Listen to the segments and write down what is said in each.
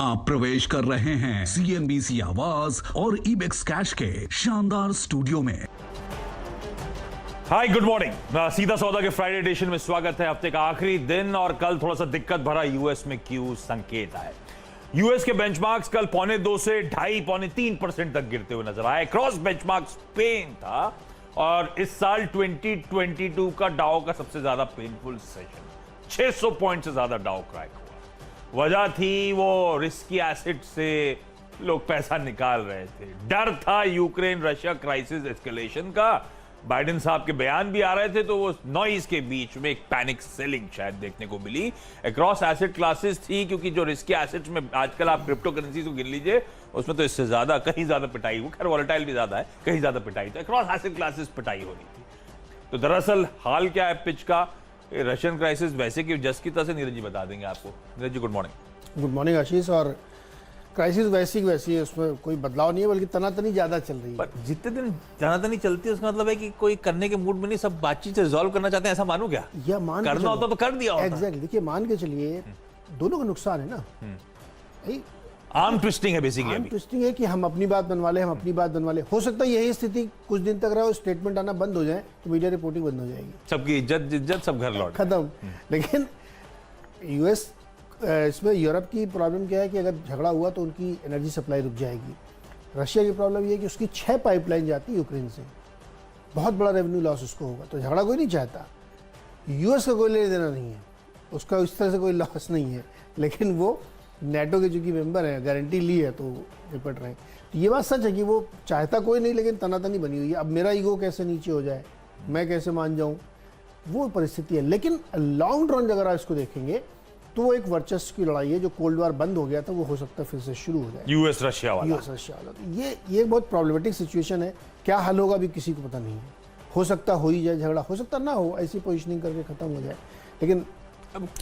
आप प्रवेश कर रहे हैं CNBC आवाज और इबेक्स कैश के शानदार स्टूडियो में। Hi good morning. सीधा सौदा के फ्राइडे एडिशन में स्वागत है। हफ्ते का आखिरी दिन और कल थोड़ा सा दिक्कत भरा यूएस में क्यों संकेत आए। यूएस के बेंचमार्क्स कल 2.25 से 2.5-3% तक गिरते हुए नजर आए। क्रॉस बेंचमार्क्स पेन था और इस साल 2022 का डाउ का सबसे ज्यादा पेनफुल सेशन, 600 पॉइंट से ज्यादा डाउ क्रैक हुआ। वजह थी वो रिस्की एसेट से लोग पैसा निकाल रहे थे। डर था यूक्रेन रशिया क्राइसिस एस्केलेशन का। बाइडेन साहब के बयान भी आ रहे थे, तो वो नॉइज के बीच में एक पैनिक सेलिंग शायद देखने को मिली। अक्रॉस एसेट क्लासेस थी, क्योंकि जो रिस्की एसेट्स में आजकल आप क्रिप्टो करेंसी को गिन लीजिए, उसमें तो इससे ज्यादा कहीं ज्यादा पिटाई हुई। खैर वॉलेटाइल भी ज्यादा है, कहीं ज्यादा पिटाई। तो अक्रॉस एसेट क्लासेस पिटाई हो रही थी। तो दरअसल हाल क्या है पिच का, रशियन क्राइसिस वैसे कि जस की तरह से नीरज जी बता देंगे आपको। Neeraj ji good morning. Good morning आशीष। और क्राइसिस वैसी है, उसमें कोई बदलाव नहीं है, बल्कि तनातनी ज्यादा चल रही है। जितने दिन तनातनी चलती है उसका मतलब है कि कोई करने के मूड में नहीं, सब बातचीत से रिजॉल्व करना चाहते हैं, ऐसा मानो क्या? या मान करना होता तो कर दिया होता। एग्जैक्टली। देखिए मान के चलिए दोनों का नुकसान है ना। आर्म ट्विस्टिंग है बेसिकली। आर्म ट्विस्टिंग है कि हम अपनी बात बनवा ले, हम अपनी बात बनवा ले। हो सकता है यही स्थिति कुछ दिन तक रहे, स्टेटमेंट आना बंद हो जाए तो मीडिया रिपोर्टिंग बंद हो जाएगी, सबकी इज्जत सब घर लौट खत्म। लेकिन यूएस इसमें यूरोप की प्रॉब्लम क्या है कि अगर झगड़ा हुआ तो उनकी एनर्जी सप्लाई रुक जाएगी। रशिया की प्रॉब्लम ये है कि उसकी 6 पाइपलाइन जाती है यूक्रेन से, बहुत बड़ा रेवेन्यू लॉस उसको होगा। तो झगड़ा कोई नहीं चाहता, यूएस का कोई लेने देना नहीं है, उसका इस तरह से कोई लॉस नहीं है। लेकिन वो नेटो के चूंकि मेंबर है, गारंटी ली है, तो निपट रहे हैं। तो ये बात सच है कि वो चाहता कोई नहीं, लेकिन तनातनी बनी हुई है। अब मेरा ईगो कैसे नीचे हो जाए, मैं कैसे मान जाऊं, वो परिस्थिति है। लेकिन लॉन्ग रन अगर आप इसको देखेंगे तो वो एक वर्चस्व की लड़ाई है। जो कोल्ड वॉर बंद हो गया था वो हो सकता है फिर से शुरू हो जाए, यूएस रशिया वाला। तो ये बहुत प्रॉब्लमेटिक सिचुएशन है। क्या हल होगा अभी किसी को पता नहीं है। हो सकता हो ही जाए झगड़ा, हो सकता ना हो, ऐसी पोजिशनिंग करके खत्म हो जाए। लेकिन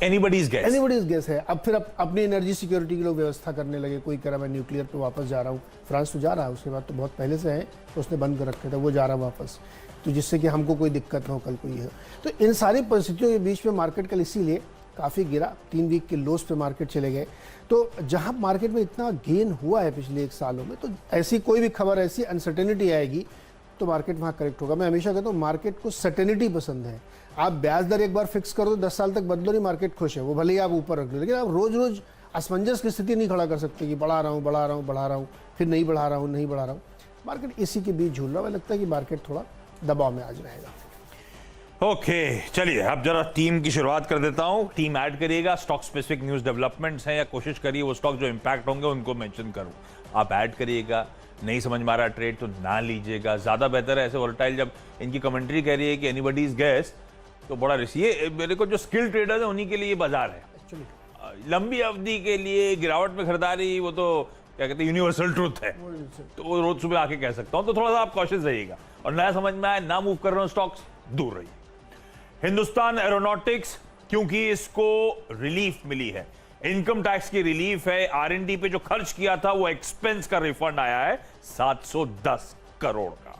एनीबॉडीज गेस है। अब फिर अपनी एनर्जी सिक्योरिटी की लोग व्यवस्था करने लगे। कोई कह रहा मैं न्यूक्लियर पे वापस जा रहा हूँ, फ्रांस तो जा रहा है, उसके बाद तो बहुत पहले से है, तो उसने बंद कर रखे थे, वो जा रहा है वापस, तो जिससे कि हमको कोई दिक्कत ना हो कल कोई है। तो इन सारी परिस्थितियों के बीच में मार्केट कल इसीलिए काफ़ी गिरा। 3 वीक के लोस पे मार्केट चले गए। तो जहाँ मार्केट में इतना गेन हुआ है पिछले 1 सालों में, तो ऐसी कोई भी खबर, ऐसी अनसर्टेनिटी आएगी तो मार्केट वहाँ करेक्ट होगा। मैं हमेशा कहता हूँ मार्केट को सर्टेनिटी पसंद है। आप ब्याज दर एक बार फिक्स कर दो, 10 साल तक बदलो नहीं, मार्केट खुश है, वो भले ही आप ऊपर रख लो। लेकिन आप रोज रोज असमंजस की स्थिति नहीं खड़ा कर सकते कि बढ़ा रहा हूँ, फिर नहीं बढ़ा रहा हूँ। मार्केट इसी के बीच झूल रहा है। लगता है कि मार्केट थोड़ा दबाव में आज रहेगा। ओके, चलिए अब जरा टीम की शुरुआत कर देता हूं। टीम ऐड करिएगा। स्टॉक स्पेसिफिक न्यूज डेवलपमेंट्स हैं, या कोशिश करिए वो स्टॉक जो इंपैक्ट होंगे उनको मेंशन करूं। आप ऐड करिएगा। नहीं समझ में आ रहा ट्रेड तो ना लीजिएगा, ज्यादा बेहतर है। ऐसे वोलेटाइल जब इनकी कमेंट्री कह रही है कि एनीबॉडीज गेस, तो बड़ा रिस्क। ये मेरे को जो स्किल ट्रेडर्स है उन्हीं के लिए बाजार है। लंबी अवधि के लिए गिरावट में खरीदारी, वो तो क्या कहते हैं, यूनिवर्सल ट्रूथ है, तो वो रोज सुबह आके कह सकता हूं। तो थोड़ा सा आप कॉशियस रहिएगा, और नया समझ में आए ना मूव कर रहे हो स्टॉक्स, दूर रहिए। हिंदुस्तान एरोनॉटिक्स, क्योंकि इसको रिलीफ मिली है, इनकम टैक्स की रिलीफ है। R&D पे जो खर्च किया था वो एक्सपेंस का रिफंड आया है 710 करोड़ का।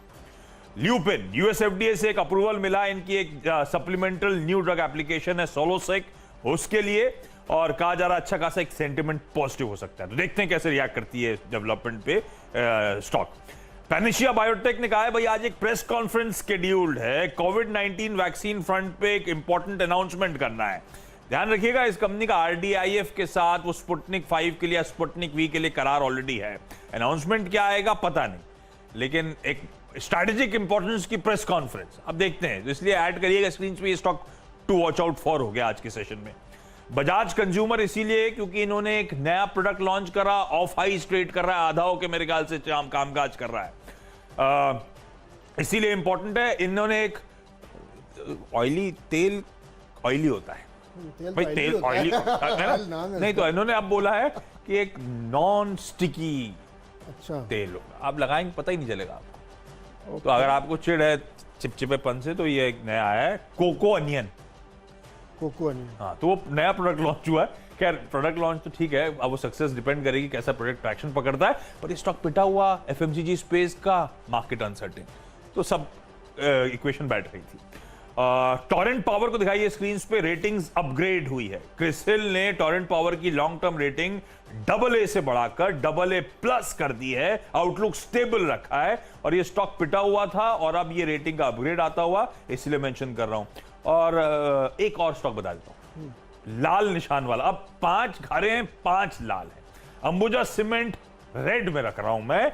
ल्यूपिन, यूएस FDA से एक अप्रूवल मिला। इनकी एक सप्लीमेंटल न्यू ड्रग एप्लीकेशन है सोलोसेक, उसके लिए, और कहा जा रहा अच्छा खासा एक सेंटिमेंट पॉजिटिव हो सकता है। तो देखते हैं कैसे रिएक्ट करती है डेवलपमेंट पे स्टॉक। पैनिशिया बायोटेक ने कहा है भाई आज एक प्रेस कॉन्फ्रेंस शेड्यूल्ड है, कोविड-19 वैक्सीन फ्रंट पे एक इंपॉर्टेंट अनाउंसमेंट करना है। ध्यान रखिएगा, इस कंपनी का RDIF के साथ वो स्पुतनिक 5 के लिए, स्पुतनिक V के लिए करार ऑलरेडी है। अनाउंसमेंट क्या आएगा पता नहीं, लेकिन एक स्ट्रैटेजिक इंपॉर्टेंस की प्रेस कॉन्फ्रेंस अब देखते हैं। तो इसलिए ऐड करिएगा स्क्रीन पे। ये stock to watch out for हो गया आज के सेशन में। बजाज कंज्यूमर इसीलिए क्योंकि इन्होंने एक नया प्रोडक्ट लॉन्च करा, ऑफ हाई ट्रेड कर रहा है, आधा होके मेरे ख्याल से कामकाज कर रहा है, इसीलिए इंपॉर्टेंट है। इन्होंने एक ऑयली तेल, ऑयली होता है भाई, तेल ऑयली नहीं, तो इन्होंने अब बोला है कि एक नॉन स्टिकी तेल होगा, आप लगाएंगे पता ही नहीं चलेगा आपको। तो अगर आपको चिढ़ है चिपचिपेपन से, तो ये एक नया आया है कोको अनियन। हाँ, तो वो नया प्रोडक्ट लॉन्च हुआ है। खैर प्रोडक्ट लॉन्च तो ठीक है, अब वो सक्सेस डिपेंड करेगी कैसा प्रोडक्ट ट्रैक्शन पकड़ता है। पर ये स्टॉक पिटा हुआ, FMCG स्पेस का, मार्केट अनसर्टेन, तो सब इक्वेशन बैठ रही थी। टॉरेंट पावर को दिखाइए स्क्रीन पे, रेटिंग्स अपग्रेड हुई है। क्रिसिल ने टॉरेंट पावर की लॉन्ग टर्म रेटिंग AA से बढ़ाकर AA+ कर दी है, आउटलुक स्टेबल रखा है, और ये स्टॉक पिटा हुआ था और अब ये रेटिंग का अपग्रेड आता हुआ, इसलिए मेंशन कर रहा हूं। और एक और स्टॉक बता देता हूं, लाल निशान वाला। अब 5 हरे हैं, 5 लाल है। अंबुजा सीमेंट रेड में रख रहा हूं मैं,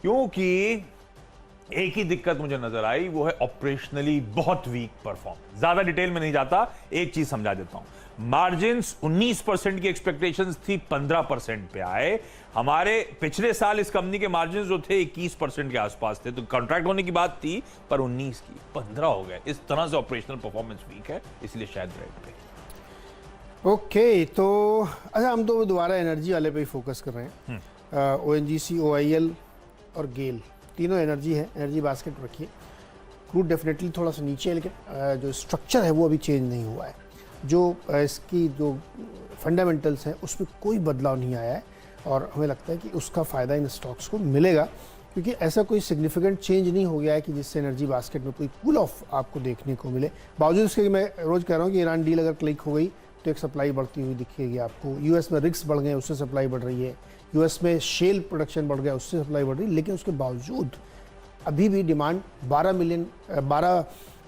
क्योंकि एक ही दिक्कत मुझे नजर आई, वो है ऑपरेशनली बहुत वीक परफॉर्म। ज्यादा डिटेल में नहीं जाता, एक चीज समझा देता हूं। मार्जिन्स 19% की एक्सपेक्टेशंस थी, 15% पे आए। हमारे पिछले साल इस कंपनी के मार्जिन्स जो थे 21% के आसपास थे, तो कॉन्ट्रैक्ट होने की बात थी, पर 19 की 15 हो गए। इस तरह से ऑपरेशनल परफॉर्मेंस वीक है, इसलिए शायद रेड पे। ओके, तो अच्छा, हम तो दोबारा एनर्जी वाले पे ही फोकस कर रहे हैं। ONGC, OIL और गेल तीनों एनर्जी है, एनर्जी बास्केट रखिए। क्रूड डेफिनेटली थोड़ा सा नीचे है, लेकिन जो स्ट्रक्चर है वो अभी चेंज नहीं हुआ है। जो इसकी जो फंडामेंटल्स हैं उसमें कोई बदलाव नहीं आया है, और हमें लगता है कि उसका फ़ायदा इन स्टॉक्स को मिलेगा, क्योंकि ऐसा कोई सिग्निफिकेंट चेंज नहीं हो गया है कि जिससे एनर्जी बास्केट में कोई कूल ऑफ आपको देखने को मिले। बावजूद इसके, मैं रोज़ कह रहा हूँ कि ईरान डील अगर क्लिक हो गई तो एक सप्लाई बढ़ती हुई दिखेगी आपको। US में रिस्क बढ़ गए, उससे सप्लाई बढ़ रही है। US में शेल प्रोडक्शन बढ़ गया, उससे सप्लाई बढ़ रही है। लेकिन उसके बावजूद अभी भी demand 12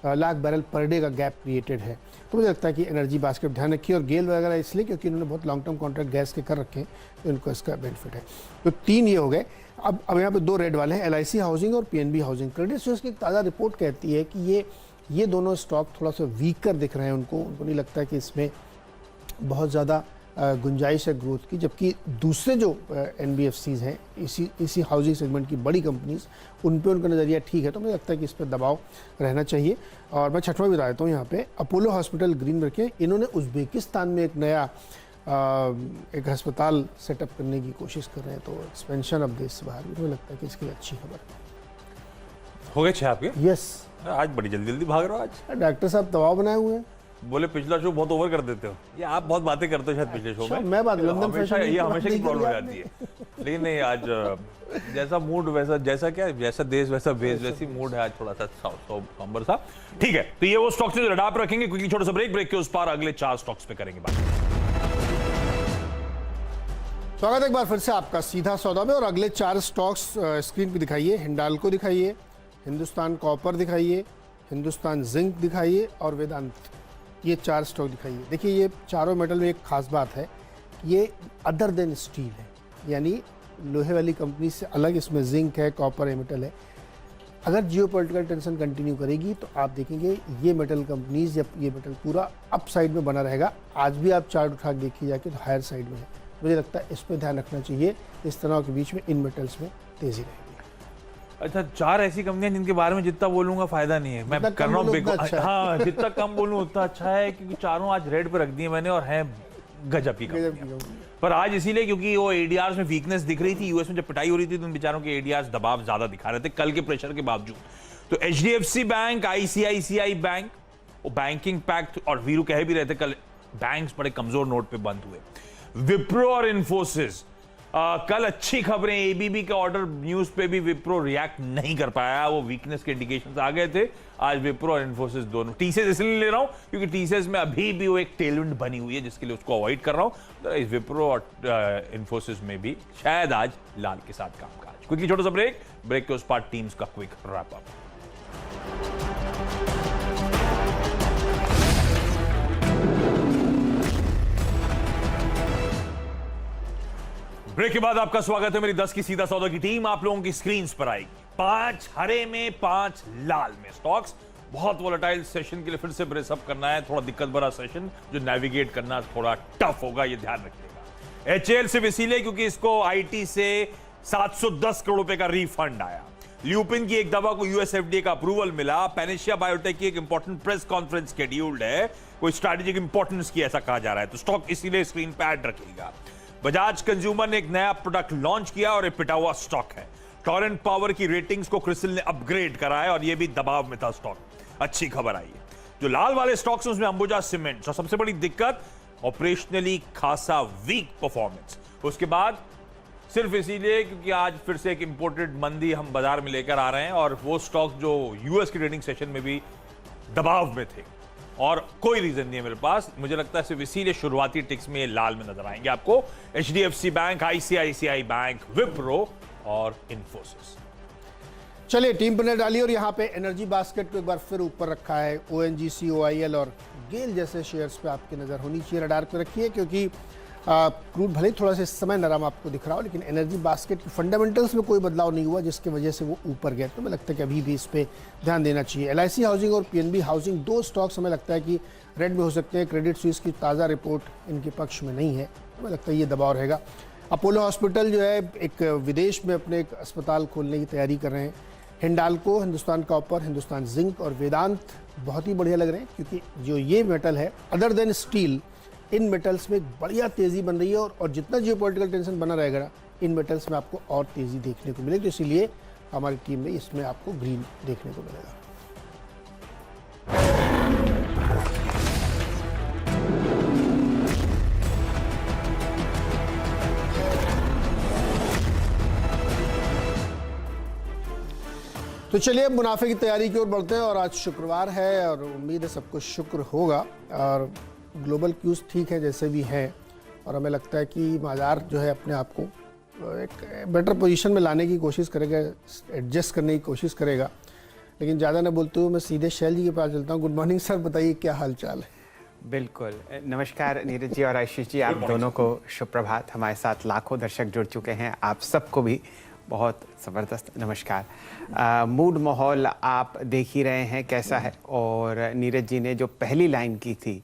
lakh barrel per day का गैप क्रिएटेड है। तो मुझे लगता है कि एनर्जी बास्केट ध्यान रखिए, और गेल वगैरह इसलिए क्योंकि इन्होंने बहुत लॉन्ग टर्म कॉन्ट्रैक्ट गैस के कर रखे हैं, तो इनको इसका बेनिफिट है। तो 3 ये हो गए। अब यहाँ पे 2 रेड वाले हैं, LIC हाउसिंग और PNB हाउसिंग। क्रेडिट स्विस की एक ताज़ा रिपोर्ट कहती है कि ये दोनों स्टॉक थोड़ा सा वीकर दिख रहे हैं। उनको नहीं लगता है कि इसमें बहुत ज़्यादा गुंजाइश है ग्रोथ की, जबकि दूसरे जो NBFCs हैं, इसी हाउसिंग सेगमेंट की बड़ी कंपनीज, उन पे उनका नज़रिया ठीक है। तो मुझे लगता है कि इस पर दबाव रहना चाहिए। और मैं छठवां बता देता हूँ यहाँ पे, अपोलो हॉस्पिटल ग्रीन में रखें। इन्होंने उज़्बेकिस्तान में एक नया एक अस्पताल सेटअप करने की कोशिश कर रहे हैं, तो एक्सपेंशन अब देश से बाहर, मुझे लगता है कि इसकी अच्छी खबर है। हो गए 6 आपके? यस। आज बड़ी जल्दी जल्दी भाग रहे हो आज। डॉक्टर साहब दबाव बनाए हुए हैं। बोले पिछला शो बहुत ओवर कर देते हो, ये आप बहुत बातें करते हो शायद पिछले शो में। मैं बात लंदन हमेशा फैशन ये हमेशा की प्रॉब्लम हो जाती है। लेकिन नहीं, आज जैसा मूड वैसा, जैसा क्या, जैसा देश वैसा भेज, वैसी मूड है आज, थोड़ा सा somber सा। ठीक है, तो ये वो स्टॉक्स जो रडार पे रखेंगे। क्योंकि छोटा सा ब्रेक के उस पार अगले 4 स्टॉक्स पे करेंगे बात। स्वागत है एक बार फिर से आपका सीधा सौदा में, और अगले 4 स्टॉक्स स्क्रीन पे दिखाइए। हिंडाल्को दिखाइए, हिंदुस्तान कॉपर दिखाइए, हिंदुस्तान जिंक दिखाइए, और वेदांत। ये 4 स्टॉक दिखाइए। देखिए, ये चारों मेटल में एक खास बात है, ये अदर देन स्टील है, यानी लोहे वाली कंपनी से अलग इसमें जिंक है, कॉपर है, मेटल है। अगर जियोपॉलिटिकल टेंशन कंटिन्यू करेगी तो आप देखेंगे ये मेटल कंपनीज या ये मेटल पूरा अप साइड में बना रहेगा। आज भी आप चार्ट उठा के देखिए जाके तो हायर साइड में है। मुझे लगता है इस पर ध्यान रखना चाहिए। इस तनाव के बीच में इन मेटल्स में तेजी रहेगी। अच्छा, 4 ऐसी कंपनियां जिनके बारे में जितना बोलूंगा फायदा नहीं है। मैं कर रहा हूँ, हाँ, जितना कम बोलूँ उतना अच्छा है, क्योंकि चारों आज रेड पे रख दिए मैंने, और हैं गजब की कंपनियां। पर आज इसीलिए क्योंकि वो ADRs में वीकनेस दिख रही थी। US में जब पिटाई हो रही थी तो उन बेचारों के ADRs दबाव ज्यादा दिखा रहे थे कल के प्रेशर के बावजूद। तो HDFC बैंक, ICICI बैंक, वो बैंकिंग पैक्ट, और वीरू कह भी रहे थे कल बैंक्स बड़े कमजोर नोट पे बंद हुए। विप्रो और इन्फोसिस, कल अच्छी खबरें, ABB के ऑर्डर न्यूज पे भी विप्रो रिएक्ट नहीं कर पाया, वो वीकनेस के इंडिकेशंस आ गए थे। आज विप्रो और इन्फोसिस दोनों। TCS इसलिए ले रहा हूं क्योंकि TCS में अभी भी वो एक टेलविंड बनी हुई है, जिसके लिए उसको अवॉइड कर रहा हूं। तो विप्रो और इन्फोसिस में भी शायद आज लाल के साथ कामकाज। क्विकली छोटा सा ब्रेक के उस पार टीम्स का क्विक रैप अप। ब्रेक के बाद आपका स्वागत है। मेरी 10 की सीधा सौदा की टीम आप लोगों की स्क्रीन पर आएगी। 5 हरे में 5 लाल में स्टॉक्स। बहुत वोलेटाइल सेशन के लिए फिर से ब्रेसअप करना है, थोड़ा दिक्कत भरा सेशन जो नेविगेट करना थोड़ा टफ होगा, ये ध्यान रखिएगा। HAL सिर्फ इसीलिए क्योंकि इसको IT से 710 करोड़ रुपए का रिफंड आया। ल्यूपिन की एक दवा को US FDA का अप्रूवल मिला। पैनेशिया बायोटेक की एक इंपॉर्टेंट प्रेस कॉन्फ्रेंस शेड्यूल्ड है, कोई स्ट्रैटेजिक इंपॉर्टेंस की ऐसा कहा जा रहा है, तो स्टॉक इसीलिए स्क्रीन पे ऐड रखिएगा। बजाज कंज्यूमर ने एक नया प्रोडक्ट लॉन्च किया और एक पिटा हुआ स्टॉक है। टॉरेंट पावर की रेटिंग्स को क्रिसिल ने अपग्रेड करा है और यह भी दबाव में था स्टॉक। अच्छी खबर आई है। जो लाल वाले स्टॉक्स हैं उसमें अंबुजा सीमेंट, सबसे बड़ी दिक्कत ऑपरेशनली खासा वीक परफॉर्मेंस। उसके बाद सिर्फ इसीलिए क्योंकि आज फिर से एक इंपोर्टेड मंदी हम बाजार में लेकर आ रहे हैं, और वो स्टॉक जो US की ट्रेडिंग सेशन में भी दबाव में थे और कोई रीजन नहीं है मेरे पास। मुझे लगता है सिर्फ इसीलिए शुरुआती टिक्स में ये लाल में नजर आएंगे आपको। HDFC bank, ICICI bank, Wipro और इन्फोसिस। चलिए टीम पर नजर डालिए और यहाँ पे एनर्जी बास्केट को एक बार फिर ऊपर रखा है। ONGC, OIL और गेल जैसे शेयर्स पे आपकी नज़र होनी चाहिए, रडार पे रखिए, क्योंकि क्रूड भले ही थोड़ा सा इस समय नरम आपको दिख रहा हो, लेकिन एनर्जी बास्केट की फंडामेंटल्स में कोई बदलाव नहीं हुआ जिसकी वजह से वो ऊपर गए। तो मुझे लगता है कि अभी भी इस पर ध्यान देना चाहिए। LIC हाउसिंग और PNB हाउसिंग, दो स्टॉक्स हमें लगता है कि रेड में हो सकते हैं। क्रेडिट स्विस की ताज़ा रिपोर्ट इनके पक्ष में नहीं है, हमें लगता है ये दबाव रहेगा। अपोलो हॉस्पिटल जो है एक विदेश में अपने एक अस्पताल खोलने की तैयारी कर रहे हैं। हिंडाल्को, हिंदुस्तान कॉपर, हिंदुस्तान जिंक और वेदांत बहुत ही बढ़िया लग रहे हैं, क्योंकि जो ये मेटल है अदर देन स्टील, इन मेटल्स में एक बढ़िया तेज़ी बन रही है और जितना जियोपॉलिटिकल टेंशन बना रहेगा इन मेटल्स में आपको और तेज़ी देखने को मिलेगी। तो इसीलिए हमारी टीम में इसमें आपको ग्रीन देखने को मिलेगा। तो चलिए अब मुनाफे की तैयारी की ओर बढ़ते हैं और आज शुक्रवार है और उम्मीद है सबको शुक्र होगा और ग्लोबल क्यूज ठीक है जैसे भी हैं और हमें लगता है कि बाजार जो है अपने आप को एक बेटर पोजीशन में लाने की कोशिश करेगा, एडजस्ट करने की कोशिश करेगा। लेकिन ज़्यादा ना बोलते हुए मैं सीधे शैल जी के पास चलता हूँ। गुड मॉर्निंग सर, बताइए क्या हाल चाल है? बिल्कुल, नमस्कार नीरज जी और आशीष जी, आप दोनों को शुभ प्रभात। हमारे साथ लाखों दर्शक जुड़ चुके हैं, आप सबको भी बहुत ज़बरदस्त नमस्कार। मूड माहौल आप देख ही रहे हैं कैसा है, और नीरज जी ने जो पहली लाइन की थी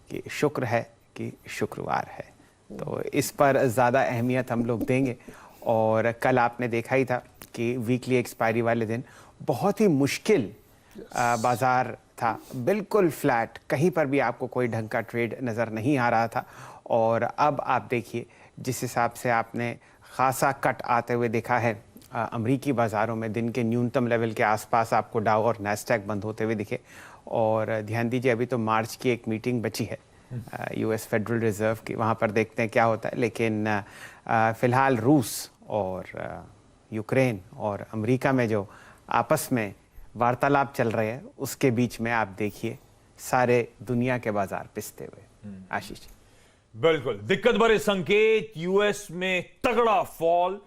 कि शुक्र है कि शुक्रवार है, तो इस पर ज़्यादा अहमियत हम लोग देंगे। और कल आपने देखा ही था कि वीकली एक्सपायरी वाले दिन बहुत ही मुश्किल बाज़ार था, बिल्कुल फ्लैट, कहीं पर भी आपको कोई ढंग का ट्रेड नज़र नहीं आ रहा था। और अब आप देखिए जिस हिसाब से आपने खासा कट आते हुए देखा है अमरीकी बाज़ारों में, दिन के न्यूनतम लेवल के आसपास आपको डाउ और नैस्डैक बंद होते हुए दिखे। और ध्यान दीजिए अभी तो मार्च की एक मीटिंग बची है US फेडरल रिजर्व की, वहाँ पर देखते हैं क्या होता है। लेकिन फ़िलहाल रूस और यूक्रेन और अमेरिका में जो आपस में वार्तालाप चल रहे हैं उसके बीच में आप देखिए सारे दुनिया के बाजार पिसते हुए। आशीष जी। बिल्कुल दिक्कत भरे संकेत, यूएस में तगड़ा फॉल,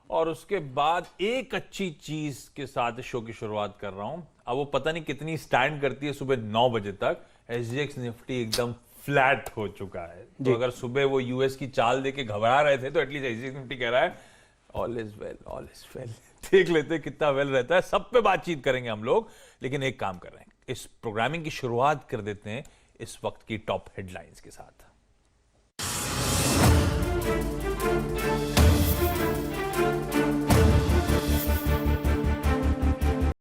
और उसके बाद एक अच्छी चीज के साथ शो की शुरुआत कर रहा हूं। अब वो पता नहीं कितनी स्टैंड करती है सुबह 9 बजे तक। SGX निफ्टी एकदम फ्लैट हो चुका है। तो अगर सुबह वो यूएस की चाल देके घबरा रहे थे तो एटलीस्ट SGX निफ्टी कह रहा है all is well, all is well. देख लेते कितना वेल रहता है, सब पे बातचीत करेंगे हम लोग। लेकिन एक काम कर रहे हैं, इस प्रोग्रामिंग की शुरुआत कर देते हैं इस वक्त की टॉप हेडलाइंस के साथ।